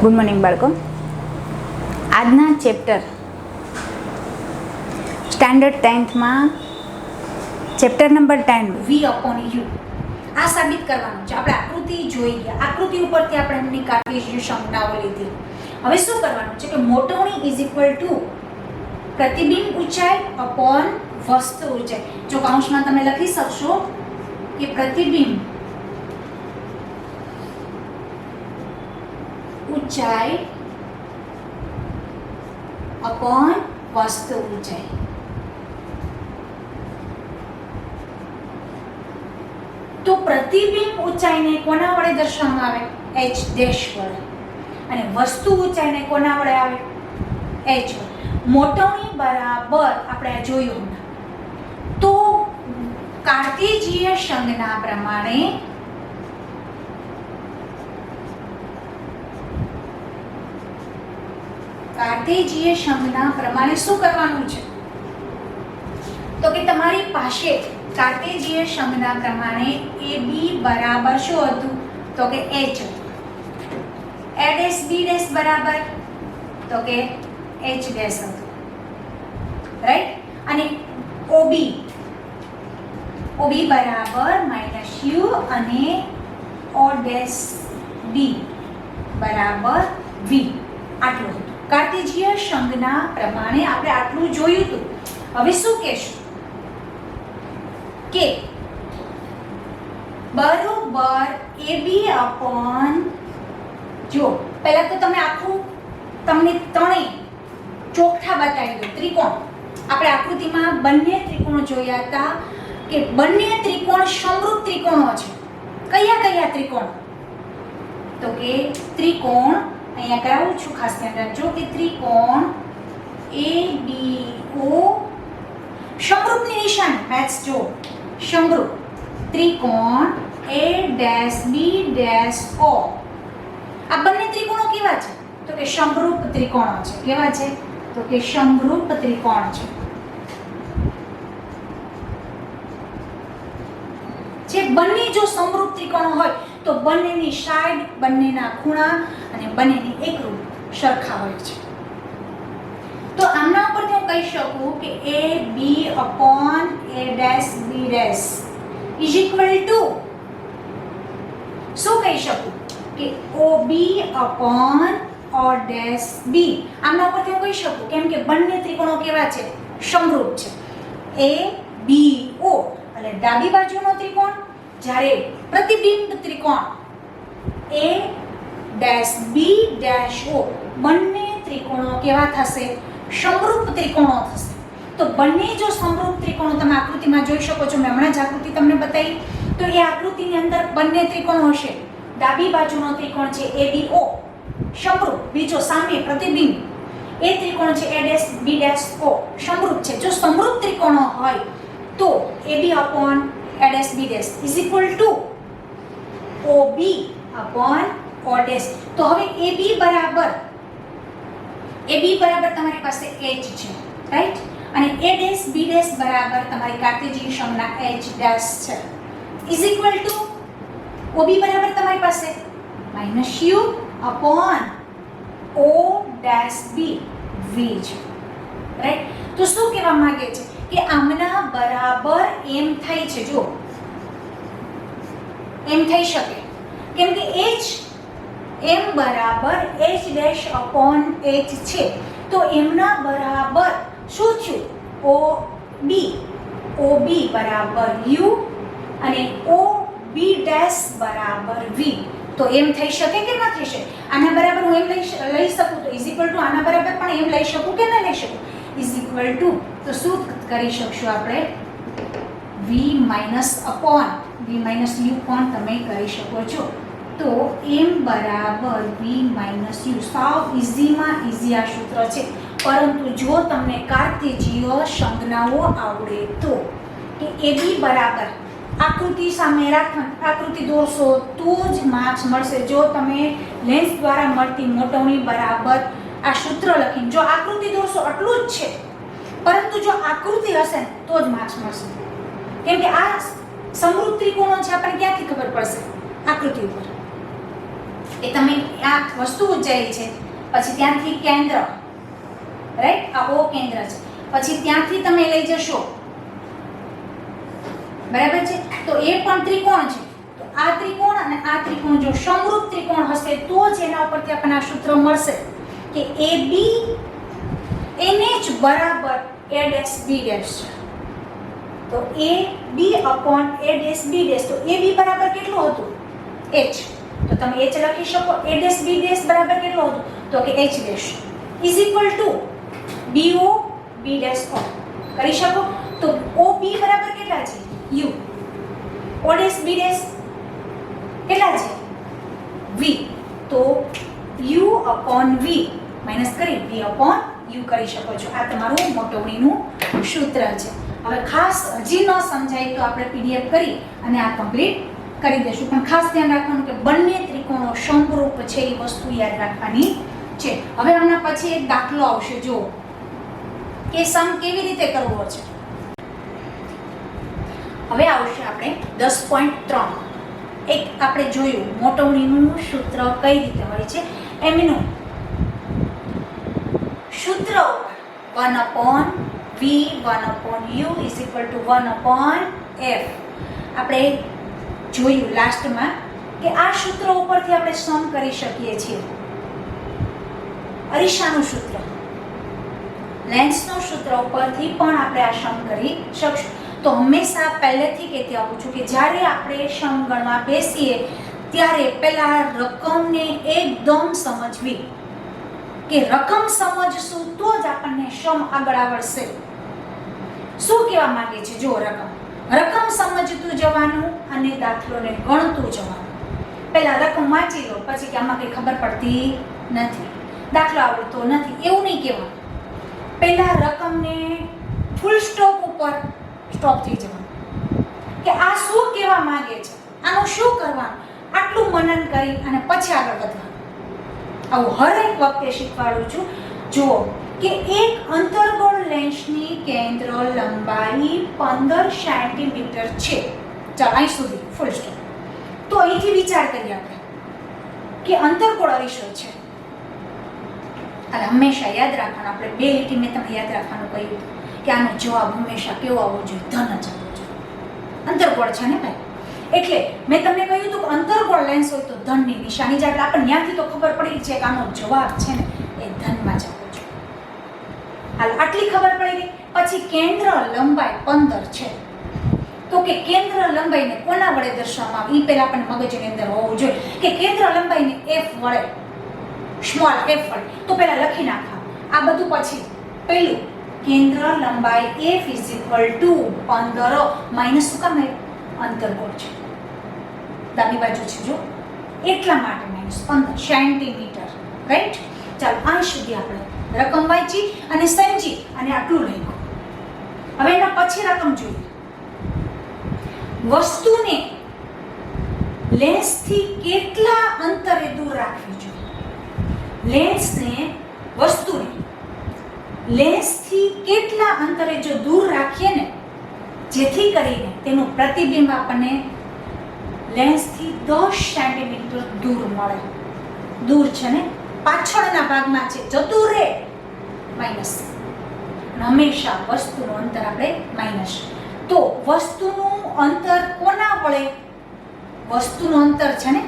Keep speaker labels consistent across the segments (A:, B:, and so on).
A: Good morning બાળકો. આજના chapter standard 10થમાં chapter number 10
B: V upon U આ સાબિત કરવાનું છે. આપણે આકૃતિ જોઈ ગયા, આકૃતિ ઉપરથી આપણે એમની કાર્ટેશિયન સંજ્ઞાઓ લીધી. હવે શું કરવાનું છે કે મોટવણી ઇઝ ઇક્વલ ટુ પ્રતિબિંબ ઊંચાઈ અપોન વસ્તુ ઊંચાઈ. જો કૌંસમાં તમે લખી શકશો કે પ્રતિબિંબ ઊંચાઈ અપોન વસ્તુ ઊંચાઈ. તો પ્રતિબિંબ ઊંચાઈને કોના વડે દર્શાવવામાં આવે? h ડેશ વડે. અને વસ્તુ ઊંચાઈને કોના વડે આવે? h વડે. મોટવણી બરાબર આપણે આ જોયું હમણાં. તો કાર્ટેશિય સંજ્ઞા પ્રમાણે કાર્ટેશિય સંજ્ઞા પ્રમાણે શું કરવાનું છે? તો કે તમારી પાસે કાર્ટેશિય સંજ્ઞા પ્રમાણે AB બરાબર શું હતું? તો કે h. a dash b dash બરાબર તો કે h ડેશ હતું, રાઈટ. અને OB બરાબર -u અને o ડેશ b બરાબર v. આટલું હતું. કાર્ટેશિય સંજ્ઞા પ્રમાણે આપણે આટલું જોયું હતું. હવે શું કહેશું કે બરોબર AB અપોન, જો પહેલા તો તમે આખું તમને ત્રણેય ચોકઠા બતાવી દો. ત્રિકોણ આપણે આકૃતિમાં બંને ત્રિકોણ જોયા હતા કે બંને ત્રિકોણ સમરૂપ ત્રિકોણો છે. કયા કયા ત્રિકોણ? તો કે ત્રિકોણ અહીંયા કરાવું છું, ખાસ ધ્યાન રાખજો કે ત્રિકોણ ABO સમરૂપની નિશાની મેથ્સ જો સમરૂપ ત્રિકોણ A dash B dash O. આ બંને ત્રિકોણો કેવા છે? તો કે સમરૂપ ત્રિકોણો છે. કેવા છે? તો કે સમરૂપ ત્રિકોણ છે. જે બંને જો સમરૂપ ત્રિકોણો હોય તો બંનેની સાઈડ, બંનેના ખૂણા અને બંનેની એકરૂપ સરખા હોય છે. તો આમના ઉપરથી હું કહી શકું કે AB upon A dash B dash is equal two શું કહી શકું કે OB upon O dash B. આમના ઉપરથી હું કહી શકું કેમ કે બંને ત્રિકોણો કેવા છે? સમરૂપ છે. ABO એટલે ડાબી બાજુનો ત્રિકોણ, જ્યારે પ્રતિબિંબ ત્રિકોણ A dash B dash O બંને ત્રિકોણો કેવા થશે? સમરૂપ ત્રિકોણો થશે. તો બંને જો સમરૂપ ત્રિકોણો તમે આકૃતિમાં જોઈ શકો છો, મેં હમણાં જ આકૃતિ તમને બતાવી. તો એ આકૃતિની અંદર બંને ત્રિકોણો હશે. ડાબી બાજુનો ત્રિકોણ છે ABO સમરૂપ, બીજો સામે પ્રતિબિંબ એ ત્રિકોણ છે A dash B dash O સમરૂપ છે. જો સમરૂપ ત્રિકોણો હોય તો AB upon A dash B dash is equal two OB upon O dash. તો હવે AB બરાબર તમારી પાસે h છે, રાઈટ. અને A ડેશ B ડેશ બરાબર તમારી કાર્ટેશિયન સંજ્ઞા h ડેશ છે ઇઝ ઇક્વલ ટુ OB બરાબર તમારી પાસે -u upon O dash B v છે, રાઈટ. તો શું કહેવા માંગે છે કે આમના બરાબર એમ થાય છે. જો એમ થઈ શકે કેમ કે h m બરાબર h ડેશ અપોન h છે. તો એમના બરાબર શું થયું? OB બરાબર u અને OB ડેશ બરાબર v. તો એમ થઈ શકે કે ના થઈ શકે? આના બરાબર હું એમ લઈ શકું તો ઇઝ ઇક્વલ ટુ આના બરાબર પણ એમ લઈ શકું કે ના લઈ શકું? ઇઝ ઇક્વલ ટુ તો શું કરી શકશું આપણે? v minus upon v minus u પણ તમે કરી શકો છો. તો m બરાબર v માઇનસ u. સાવ ઇઝીમાં ઇઝી આ સૂત્ર છે. પરંતુ જો તમને કાર્ટેશિય સંજ્ઞાઓ આવડે તો કે AB બરાબર આકૃતિ સામે આકૃતિ દોરશો તો જ માર્ક્સ મળશે. જો તમે લેન્સ દ્વારા મળતી મોટવણી બરાબર આ સૂત્ર લખીને જો આકૃતિ દોરશો આટલું જ છે, પરંતુ જો આકૃતિ હશે તો જ માર્ક્સ મળશે. કેમ કે આ સમરૂપ ત્રિકોણો છે, આપણને ક્યાંથી ખબર પડશે? આકૃતિ ઉપર. એ તમે આ વસ્તુ ઉંચાઈ છે, પછી ત્યાંથી કેન્દ્ર, રાઈટ, આ ઓ કેન્દ્ર છે, પછી ત્યાંથી તમે લઈ જશો, બરાબર છે, તો એ પણ ત્રિકોણ છે. તો આ ત્રિકોણ અને આ ત્રિકોણ જો સમરૂપ ત્રિકોણ હશે તો જ એના ઉપરથી આપણને આ સૂત્ર મળશે કે AB NH બરાબર A ડેશ B ડેશ છે. તો AB upon A dash B dash, તો AB બરાબર કેટલું હતું? H. તો તમે H લખી શકો. A ડેશ B ડેશ બરાબર કેટલું હતું? તો કે H dash is equal two BO B dash O કરી શકો. તો OB બરાબર કેટલા છે? U. O dash B dash કેટલા છે? V. તો U અપોન V માઈનસ કરી V અપોન U કરી શકો છો. આ તમારું મોટવણીનું સૂત્ર છે. હવે ખાસ હજી ન સમજાય તો આપણે PDF કરી અને આ કમ્પ્લીટ કરી દેશું, પણ ખાસ ધ્યાન રાખવાનું કે બંને ત્રિકોણો સમરૂપ છે એ વસ્તુ યાદ રાખવાની છે. હવે આના પછી એક દાખલો આવશે, જો કે સમ કેવી રીતે કરવો છે. હવે આવશે આપણે 10.3. એક આપણે જોયું મોટવણીનું સૂત્ર કઈ રીતે હોય છે એમનું સૂત્ર 1/V 1/U is equal to 1/F. આપણે જોયું લાસ્ટમાં કે આ સૂત્ર ઉપરથી આપણે સમ કરી શકીએ છીએ. અરીસાનું સૂત્ર, લેન્સનું સૂત્ર ઉપરથી પણ આપણે આ સમ કરી શકશું. તો હંમેશા પહેલેથી કહેતી આવું છું કે જ્યારે આપણે સમ ગણવા બેસીએ ત્યારે પહેલા રકમને એકદમ સમજવી, કે રકમ સમજશું તો જ આપણને સમ આગળ આવડશે. શું કહેવા માંગે છે? જો રકમ સમજતું જવાનું અને દાખલોને ગણતું જવાનું. પહેલા રકમ વાંચી લો, પછી કે આમાં કંઈ ખબર પડતી નથી, દાખલો આવડતો નથી, એવું નહીં કહેવાનું. પહેલા રકમને ફૂલ સ્ટોપ ઉપર સ્ટોપ થઈ જવાનું કે આ શું કહેવા માંગે છે, આનું શું કરવાનું, આટલું મનન કરી અને પછી આગળ વધવાનું. આવું હરેક વખતે શીખવાડું છું. જુઓ કે એક અંતર્ગોળ લેન્સની કેન્દ્ર લંબાઈ 15 સેન્ટીમીટર છે. ચાલો અહીં સુધી ફૂલ સ્ટોપ. તો અહીંથી વિચાર કરીએ આપણે કે અંતર્ગોળ અરીસો છે. એટલે હંમેશા યાદ રાખવાનું, આપણે બે લીટી મેં તમને યાદ રાખવાનું કહ્યું કે આનો જવાબ હંમેશા કેવો આવવો જોઈએ? ધન જ આવવો જોઈએ. અંતર્ગોળ છે ને ભાઈ, એટલે મેં તમને કહ્યું હતું કે અંતર્ગોળ લેન્સ હોય તો ધનની નિશાની જ. એટલે આપણને ત્યાંથી તો ખબર પડી છે કે આનો જવાબ છે ને એ ધનમાં જ આવવો જોઈએ. હાલ આટલી ખબર પડી ગઈ. પછી કેન્દ્ર લંબાઈ 15 છે. તો કે કેન્દ્ર લંબાઈને કોના વડે દર્શાવવામાં આવે? એ પહેલા આપણને મગજની અંદર હોવું જોઈએ કે કેન્દ્ર લંબાઈને F વડે, સ્મોલ F વડે. તો પહેલા લખી નાખા આ બધું. પછી પહેલું કેન્દ્ર લંબાઈ F is equal to 15 minus શું કામ? અંતર્ગોળ છે, ડાબી બાજુ છે જો, એટલા માટે માઇનસ 15 સેન્ટીમીટર, રાઈટ. ચાલો આ સુધી આપણે રકમ વાંચી અને સમજી અને આટલું લખ્યું. હવે એના પછી રકમ જોઈએ. વસ્તુને લેન્સથી કેટલા અંતરે દૂર રાખવી જોઈએ? વસ્તુને લેન્સથી કેટલા અંતરે જો દૂર રાખીએ ને, જેથી કરીને તેનું પ્રતિબિંબ આપણને લેન્સથી 10 સેન્ટીમીટર દૂર મળે. દૂર છે ને, પાછળના ભાગમાં છે, જતું રહે માઇનસ. હંમેશા વસ્તુનું અંતર આપણે માઇનસ. તો વસ્તુનું અંતર કોના વડે? વસ્તુનું અંતર છે ને,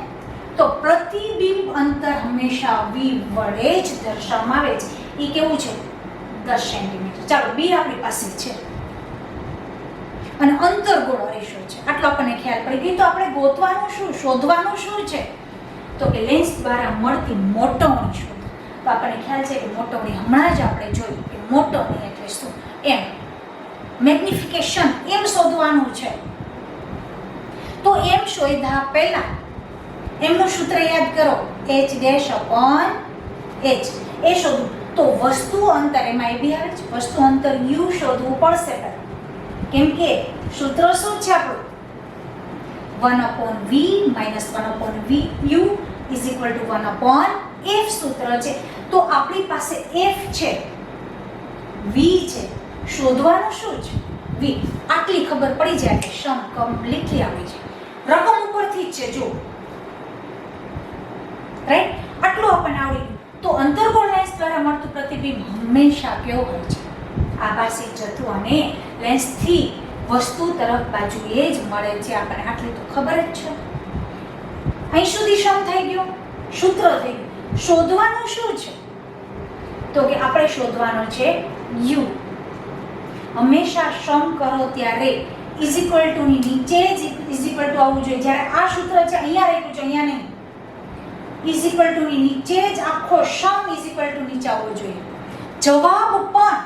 B: તો પ્રતિબિંબ અંતર હંમેશા V વડે જ દર્શાવવામાં આવે છે. એ કેવું છે? 10 સેન્ટીમીટર. ચાલો B આપણી પાસે છે અને અંતર્ગોળ અરીસો છે, આટલો આપણને ખ્યાલ પડી ગયો. તો આપણે ગોતવાનું શું, શોધવાનું શું છે? તો કે લેન્સ દ્વારા મળતી મોટવણી શોધ. તો આપણને ખ્યાલ છે કે મોટવણી હમણાં જ આપણે જોયું કે મોટવણી એટલે શું? એમ મેગ્નિફિકેશન, એમ શોધવાનું છે. તો એમ શોધ્યા પહેલા એમનું સૂત્ર યાદ કરો, H ડેશ અપોન H. એ શોધવું. તો વસ્તુ અંતર, એમાં એ બી આવે છે, વસ્તુ અંતર U શોધવું પડશે પહેલા. કેમ કે સૂત્ર શું છે આપણું? 1/V minus 1/V U is equal two 1/F સૂત્ર છે. તો આપણી પાસે F છે, V છે, શોધવાનું શું છે? V. આટલી ખબર પડી જાય કે સમ કમ્પ્લીટલી આવી જાય. રકમ ઉપરથી જ છે. જો રાઈટ? આટલું આપણને આવડી ગયું. તો અંતર્ગોળ લેન્સ દ્વારા મળતું પ્રતિબિંબ હંમેશા કેવું હોય છે? આભાસી જથ્થું અને લેન્સથી વસ્તુ તરફ બાજુએ જ મળે છે. આપણને આટલી તો ખબર જ છે. અહીં સુધી સમ થઈ ગયું, સૂત્ર થઈ ગયું. શોધવાનું શું છે? તો કે આપણે શોધવાનું છે u. હંમેશા સમ કરો ત્યારે ઇઝ ઇક્વલ ટુ ની નીચે જ ઇઝ ઇક્વલ ટુ આવવું જોઈએ. જ્યારે આ સૂત્ર છે અહીંયા રાખ્યું છે, અહીંયા નહીં. ઇઝ ઇક્વલ ટુ ની નીચે જ આખો સમ ઇઝ ઇક્વલ ટુ નીચે આવવો જોઈએ. જવાબ પણ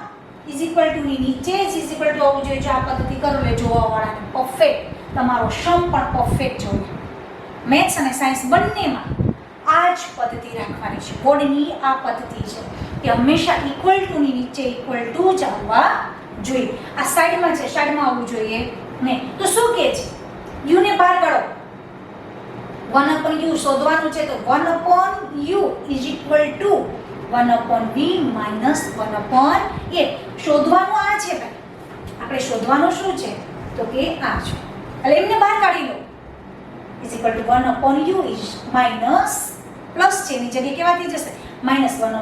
B: ઇઝ ઇક્વલ ટુ ની નીચે જ ઇઝ ઇક્વલ ટુ આવવું જોઈએ. જો આ પદ્ધતિ કરો એટલે જોવાવાળાને પરફેક્ટ, તમારો સમ પણ પરફેક્ટ જોઈએ. મેથ્સ અને સાયન્સ બંનેમાં આ જ પદ્ધતિ રાખવાની છે. બોર્ડની આ પદ્ધતિ છે કે હંમેશા ઇક્વલ ટુ ની નીચે ઇક્વલ ટુ જ આવવા જોઈએ. આ સાઈડમાં છે, સાઈડમાં આવવું જોઈએ ને. તો શું કહે છે? u ને બહાર કાઢો. 1/u શોધવાનું છે, તો 1/u is equal two 1/v minus 1/a. શોધવાનું આ છે ભાઈ. આપણે શોધવાનું શું છે? તો કે આ છે. એટલે એમને બહાર કાઢી લો. Is equal to 1/u is minus plus છે, એની જગ્યાએ કેવાથી જશે? Minus 1/a.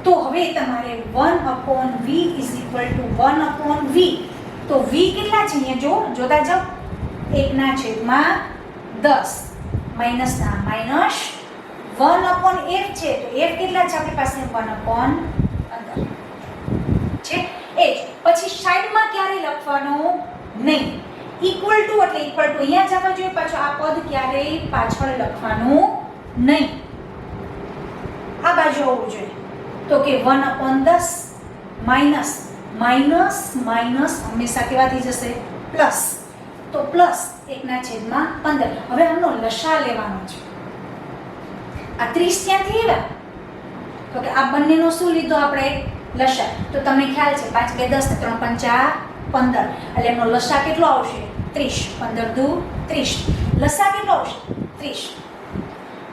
B: તો હવે તમારે 1/v is equal two 1/v. તો v કેટલા છે અહીંયા જોતા જાઓ. 1/10 માઇનસ ના માઇનસ 1/f છે. તો f કેટલા છે આપણી પાસે? 1/15 છે. એ જ પછી સાઈડમાં ક્યારે લખવાનું નહીં. ઇક્વલ ટુ એટલે ઇક્વલ ટુ અહીંયા જવા જોઈએ. પાછું આ પદ ક્યારેય પાછળ લખવાનું નહીં, આ બાજુ આવવું જોઈએ. તો કે 1/10 માઇનસ માઇનસ માઇનસ હંમેશા કેવાથી જશે? પ્લસ. તો પ્લસ 1/15. હવે આનો લસા લેવાનો છે. આ 30 ક્યાંથી આવ્યા? તો કે આ બંનેનો શું લીધો આપણે? લસા. તો તમને ખ્યાલ છે 5 2 10 3 5 15. એટલે એનો લસા કેટલો આવશે? 30. 15 દુ 30. લસા કેટલો આવશે? 30.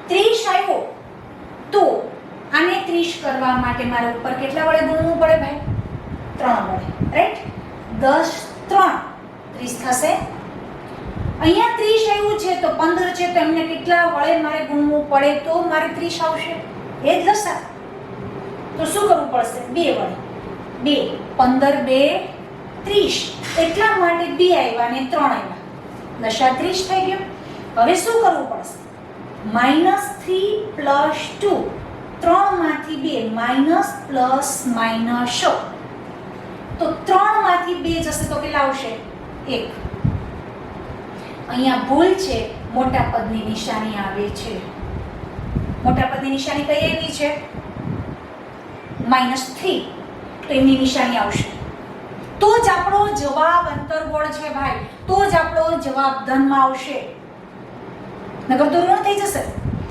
B: 30 આવ્યો તો આને 30 કરવા માટે મારે ઉપર કેટલા વડે ગુણવું પડે ભાઈ? 3 વડે, રાઈટ? 10 3 30 થશે. અહીંયા 30 આવ્યું છે તો 15 છે, તો એમને કેટલા વડે મારે ગુણવું પડે તો મારે 30 આવશે? એ જ લસા. તો શું કરવું પડશે? 2 વડે. 2 15 2 30. એટલા માટે 2 આવ્યા અને 3 આવ્યા. લસા 30 થઈ ગયો. હવે શું કરવું પડશે? -3 + 2. 3 માંથી 2 માઇનસ પ્લસ માઇનસ. તો 3 માંથી 2 જશે તો કેટલા આવશે? 1. અહીંયા ભૂલ છે, મોટા પદની નિશાની આવે છે. મોટા પદની નિશાની કઈ આવી છે? -3. તો એમની નિશાની આવશે. તો જ આપણો જવાબ અંતર્ગોળ છે ભાઈ. તો જ આપણો જવાબ ધનમાં આવશે. નકર તો ઋણ થઈ જશે.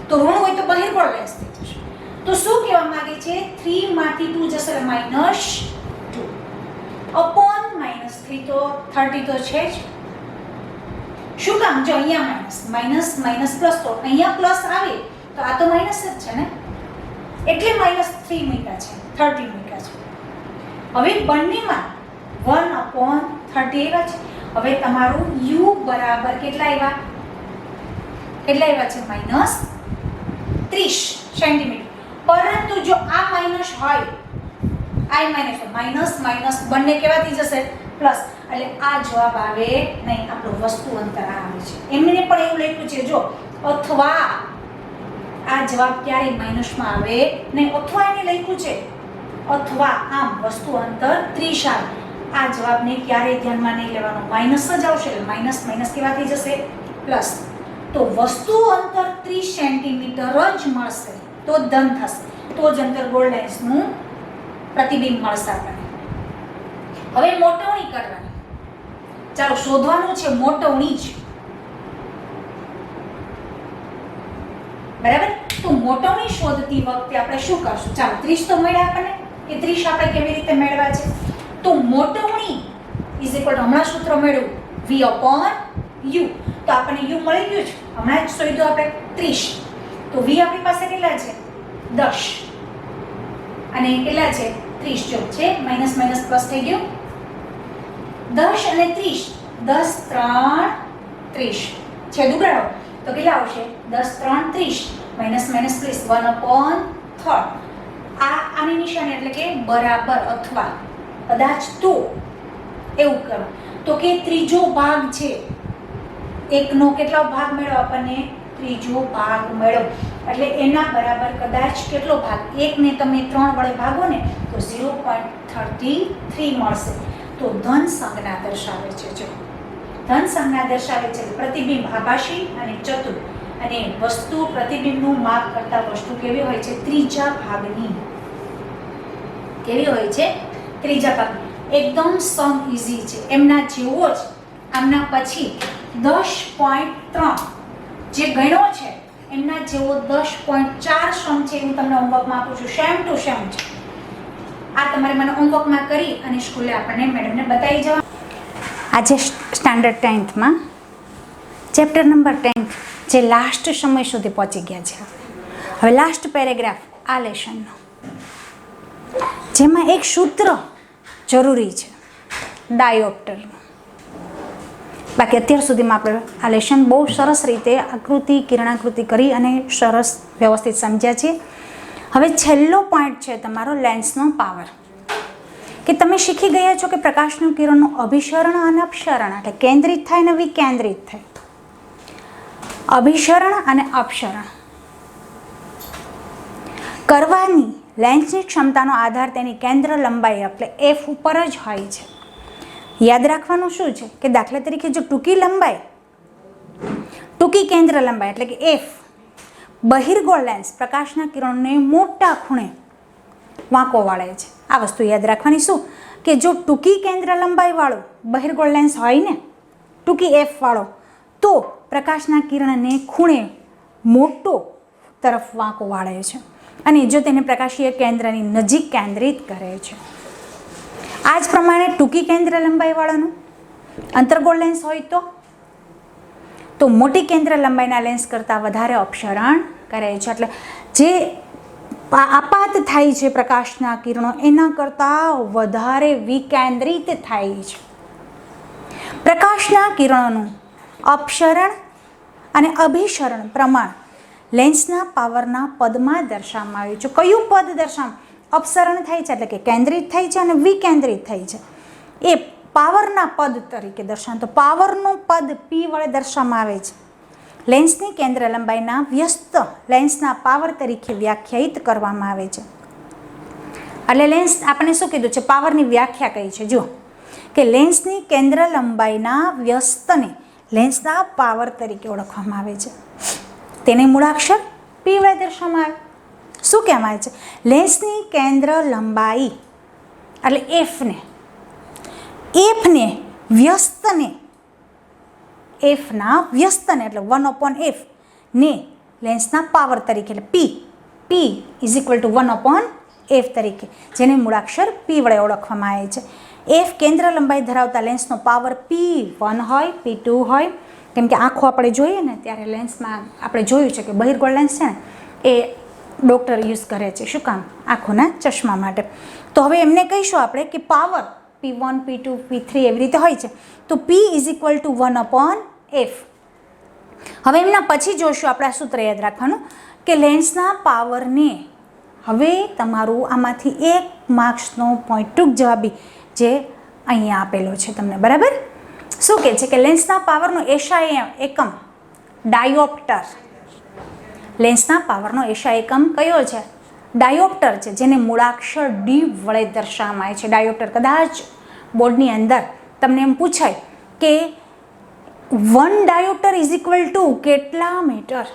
B: તો ઋણ હોય તો બહિર્ગોળ લેન્સ થઈ જશે. તો શું કહેવા માંગે છે? 3 માંથી 2 જશે એટલે -2 અપોન -3. તો 30 તો છે જ. શું કામ? જો અહીંયા માઇનસ માઇનસ પ્લસ, તો અહીંયા પ્લસ આવે તો આ તો માઇનસ જ છે ને, એટલે -3 મૂક્યા છે, 30 મૂક્યા છે. હવે બંનેમાં 1/30 આવ્યા છે. હવે તમારું u બરાબર કેટલા આવ્યા? કેટલા આવ્યા છે? -30 સેન્ટીમીટર. પરંતુ જો આ માઇનસ હોય, આ માઇનસ હોય, માઇનસ માઇનસ બંને કેવાથી જશે? પ્લસ. એટલે આ જવાબ આવે નહીં, આપણો વસ્તુ અંતર આવે છે. એમને પણ એવું લખ્યું છે જો, અથવા આ જવાબ ક્યારેય માઇનસમાં આવે નહીં. અથવા એને લખ્યું છે અથવા આમ વસ્તુ અંતર 30 આવે. આ જવાબને ક્યારેય ધ્યાનમાં નહીં લેવાનો, માઇનસ જ આવશે. એટલે માઇનસ માઇનસ કેવાથી જશે? પ્લસ. તો વસ્તુ અંતર 30 સેન્ટીમીટર જ મળશે તો ધન થશે. તો જ અંતર્ગોળ લેન્સનું પ્રતિબિંબ મળશે આપણને. હવે મોટવણી કરવાની. ચાલો શોધવાનું છે મોટવણી જ. બરાબર? તો મોટવણી શોધતી વખતે આપણે શું કરશું? ચાલો 30 તો મળ્યા આપણને. એ 30 આપણે કેવી રીતે મેળવ્યા છે? તો મોટવણી ઇઝ ઇક્વલ ટુ હમણાં સૂત્ર મેળવ્યું v/u. તો આપણને u મળી ગયું છે, હમણાં જ શોધ્યું આપણે 30. તો v આપણી પાસે કેટલા છે? 10. અને કેટલા છે? 30. જો છે માઇનસ માઇનસ પ્લસ થઈ ગયું. 10 અને 30. 10 3 30 છે ઉડાડો. તો કેટલા આવશે 10 3 30 માઇનસ માઇનસ પ્લસ 1/3 આની નિશાની એટલે કે બરાબર અથવા કદાચ તો એવું કરો તો કે ત્રીજો ભાગ છે એકનો કેટલો ભાગ મેળવો આપણને ત્રીજો ભાગ મેળવો એટલે એના બરાબર કદાચ કેટલો ભાગ એકને તમે 3 વડે ભાગો ને તો 0.33 મળશે તો ધન સંજ્ઞા દર્શાવે છે જો ધન સંજ્ઞા દર્શાવે છે પ્રતિબિંબ આભાસી અને ચતુર અને વસ્તુ પ્રતિબિંબનું માપ કરતા વસ્તુ કેવી હોય છે ત્રીજા ભાગની કેવી હોય છે ત્રીજા ભાગ એકદમ સમ ઈઝી છે એમના જેવો જ આમના પછી 10.3 જે ગણ્યો છે એમના જેવો 10.4 સમ છે હું તમને હોમવર્કમાં આપું છું સેમ ટુ સેમ છે આ તમારે મને હોમવર્કમાં કરી અને સ્કૂલે આપણને મેડમને બતાવી જવા
A: આજે સ્ટાન્ડર્ડ 10થમાં ચેપ્ટર નંબર 10 જે લાસ્ટ સમય સુધી પહોંચી ગયા છે. હવે લાસ્ટ પેરેગ્રાફ આ લેશનનો જેમાં એક સૂત્ર જરૂરી છે ડાયોપ્ટરનું. બાકી અત્યાર સુધીમાં આપણે આ લેશન બહુ સરસ રીતે આકૃતિ કિરણાકૃતિ કરી અને સરસ વ્યવસ્થિત સમજ્યા છીએ. હવે છેલ્લો પોઈન્ટ છે તમારો લેન્સનો પાવર કે તમે શીખી ગયા છો કે પ્રકાશનું કિરણનું અભિસરણ અને અપસરણ એટલે કેન્દ્રિત થાય અને વિકેન્દ્રિત થાય. અભિસરણ અને અપસરણ કરવાની લેન્સની ક્ષમતાનો આધાર તેની કેન્દ્ર લંબાઈ એટલે એફ ઉપર જ હોય છે. યાદ રાખવાનું શું છે કે દાખલા તરીકે જો ટૂંકી કેન્દ્ર લંબાઈ એટલે કે એફ બહિર્ગોળ લેન્સ પ્રકાશના કિરણોને મોટા ખૂણે વાંકો વાળે છે. આ વસ્તુ યાદ રાખવાની શું કે જો ટૂંકી કેન્દ્ર લંબાઈ વાળો બહિર્ગોળ લેન્સ હોય ને ટૂંકી એફ વાળો તો પ્રકાશના કિરણને ખૂણે મોટો તરફ વાંકો વાળે છે અને જો તેને પ્રકાશીય કેન્દ્રની નજીક કેન્દ્રિત કરે છે. આ જ પ્રમાણે ટૂંકી કેન્દ્ર લંબાઈ વાળાનું અંતર્ગોળ લેન્સ હોય તો મોટી કેન્દ્ર લંબાઈના લેન્સ કરતાં વધારે અપસરણ કરે છે. એટલે જે આપાત થાય છે પ્રકાશના કિરણો એના કરતાં વધારે વિકેન્દ્રિત થાય છે. પ્રકાશના કિરણોનું અપસરણ અને અભિસરણ પ્રમાણ લેન્સના પાવરના પદમાં દર્શાવવામાં આવ્યું છે. કયું પદ દર્શાવ અપસરણ થાય છે એટલે કે કેન્દ્રિત થાય છે અને વિકેન્દ્રિત થાય છે એ પાવરના પદ તરીકે દર્શાવ તો પાવરનું પદ પી વડે દર્શાવવામાં આવે છે. લેન્સની કેન્દ્ર લંબાઈના વ્યસ્ત લેન્સના પાવર તરીકે વ્યાખ્યાયિત કરવામાં આવે છે. એટલે લેન્સ આપણે શું કીધું છે પાવરની વ્યાખ્યા કઈ છે જુઓ કે લેન્સની કેન્દ્ર લંબાઈના વ્યસ્તને લેન્સના પાવર તરીકે ઓળખવામાં આવે છે. તેને મૂળાક્ષર પી વડે દર્શાવવામાં આવે. શું કહેવાય છે લેન્સની કેન્દ્ર લંબાઈ એટલે એફને એફના વ્યસ્તને એટલે 1/f ને લેન્સના પાવર તરીકે એટલે પી ઇઝ ઇક્વલ ટુ 1/f તરીકે જેને મૂળાક્ષર પી વડે ઓળખવામાં આવે છે. એફ કેન્દ્ર લંબાઈ ધરાવતા લેન્સનો પાવર P1 હોય P2 હોય કેમ કે આંખો આપણે જોઈએ ને ત્યારે લેન્સમાં આપણે જોયું છે કે બહિર્ગોળ લેન્સ છે ને એ ડૉક્ટર યુઝ કરે છે. શું કામ આંખોના ચશ્મા માટે. તો હવે એમને કહીશું આપણે કે પાવર P1 P2 P3 એવી રીતે હોય છે તો P is equal two 1/f. હવે એમના પછી જોઈશું આપણે આ સૂત્ર યાદ રાખવાનું કે લેન્સના પાવરને હવે તમારું આમાંથી એક માર્ક્સનો પોઈન્ટ ટૂંક જવાબી જે અહીંયા આપેલો છે તમને બરાબર. શું કહે છે કે લેન્સના પાવરનો એસઆઈ એકમ ડાયોપ્ટર. લેન્સના પાવરનો એસઆઈ એકમ કયો છે ડાયોપ્ટર છે જેને મૂળાક્ષર ડી વડે દર્શાવવામાં આવે છે. ડાયોપ્ટર કદાચ બોર્ડની અંદર તમને એમ પૂછાય કે 1 ડાયોપ્ટર ઇઝ ઇક્વલ ટુ કેટલા મીટર.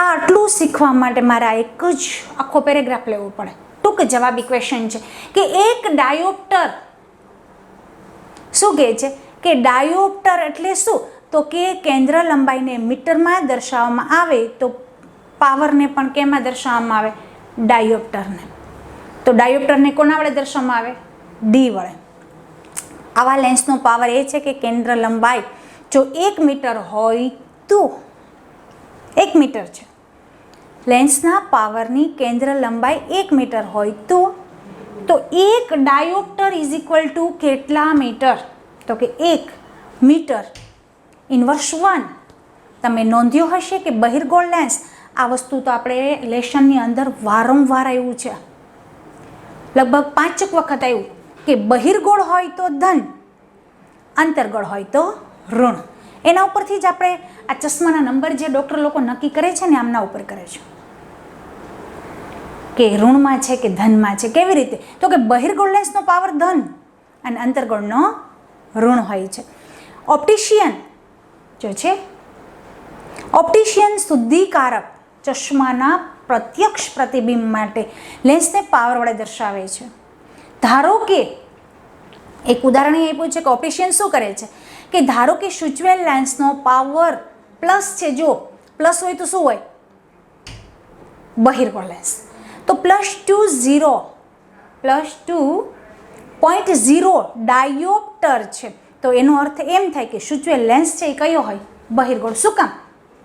A: આ આટલું શીખવા માટે મારે એક જ આખો પેરેગ્રાફ લેવો પડે. ટૂંક જવાબી ક્વેશ્ચન છે કે એક ડાયોપ્ટર શું કહે છે કે ડાયોપ્ટર એટલે શું તો કે કેન્દ્ર લંબાઈને મીટરમાં દર્શાવવામાં આવે તો પાવરને પણ કેમાં દર્શાવવામાં આવે ડાયોપ્ટરને. તો ડાયોપ્ટરને કોના વડે દર્શાવવામાં આવે ડી વડે. આવા લેન્સનો પાવર એ છે કે કેન્દ્ર લંબાઈ જો 1 મીટર હોય તો 1 મીટર છે લેન્સના પાવરની કેન્દ્ર લંબાઈ 1 મીટર હોય તો એક ડાયોપ્ટર ઇઝ ઇક્વલ ટુ કેટલા મીટર તો કે 1 મીટર ઇન્વર્સ 1. તમે નોંધ્યું હશે કે બહિર્ગોળ લેન્સ, આ વસ્તુ તો આપણે લેશનની અંદર વારંવાર આવ્યું છે, લગભગ 5 વખત આવ્યું કે બહિર્ગોળ હોય તો ધન, અંતર્ગોળ હોય તો ઋણ. એના ઉપરથી જ આપણે આ ચશ્માના નંબર જે ડૉક્ટર લોકો નક્કી કરે છે ને આમના ઉપર કરે છે કે ઋણમાં છે કે ધનમાં છે. કેવી રીતે? તો કે બહિર્ગોળ લેન્સનો પાવર ધન અને અંતર્ગોળનો ઋણ હોય છે. ઓપ્ટિશિયન જો છે, ઓપ્ટિશિયન શુદ્ધિકારક ચશ્માના પ્રત્યક્ષ પ્રતિબિંબ માટે લેન્સને પાવર વડે દર્શાવે છે. ધારો કે એક ઉદાહરણ આપ્યું છે કે ઓપ્ટિશિયન શું કરે છે કે ધારો કે સૂચવેલ લેન્સનો પાવર પ્લસ છે, જો પ્લસ હોય તો શું હોય? બહિર્ગોળ લેન્સ. તો +2.0 ડાયોપ્ટર છે. તો એનો અર્થ એમ થાય કે સૂચવેલ લેન્સ છે એ કયો હોય? બહિર્ગોળ. શું કામ?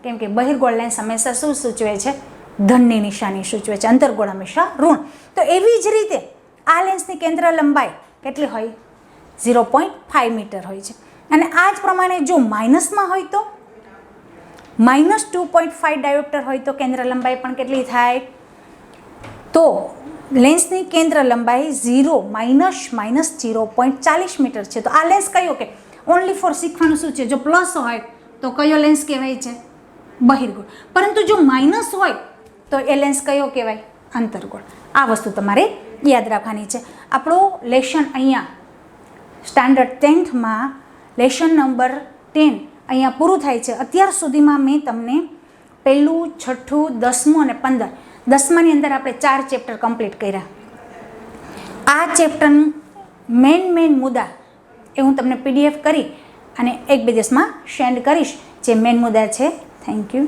A: કેમ કે બહિર્ગોળ લેન્સ હંમેશા શું સૂચવે છે? ધનની નિશાની સૂચવે છે, અંતર્ગોળ હંમેશા ઋણ. તો એવી જ રીતે આ લેન્સની કેન્દ્ર લંબાઈ કેટલી હોય? 0.5 મીટર હોય છે. અને આ જ પ્રમાણે જો માઇનસમાં હોય તો -2.5 ડાયોપ્ટર હોય તો કેન્દ્ર લંબાઈ પણ કેટલી થાય? તો લેન્સની કેન્દ્ર લંબાઈ -0.40 મીટર છે. તો આ લેન્સ કયો કે ઓનલી ફોર શીખવાનું શું છે? જો પ્લસ હોય તો કયો લેન્સ કહેવાય છે? બહિર્ગોળ. પરંતુ જો માઇનસ હોય તો એ લેન્સ કયો કહેવાય? અંતર્ગોળ. આ વસ્તુ તમારે યાદ રાખવાની છે. આપણું લેશન અહીંયા સ્ટાન્ડર્ડ 10થમાં લેશન નંબર 10 અહીંયા પૂરું થાય છે. અત્યાર સુધીમાં મેં તમને 1, 6, 10 અને 15, 10માની અંદર આપણે 4 ચેપ્ટર કમ્પ્લીટ કર્યા. આ ચેપ્ટરનું મેન મુદ્દા એ હું તમને PDF કરી અને 1-2 દિવસમાં સેન્ડ કરીશ, જે મેન મુદ્દા છે. Thank you.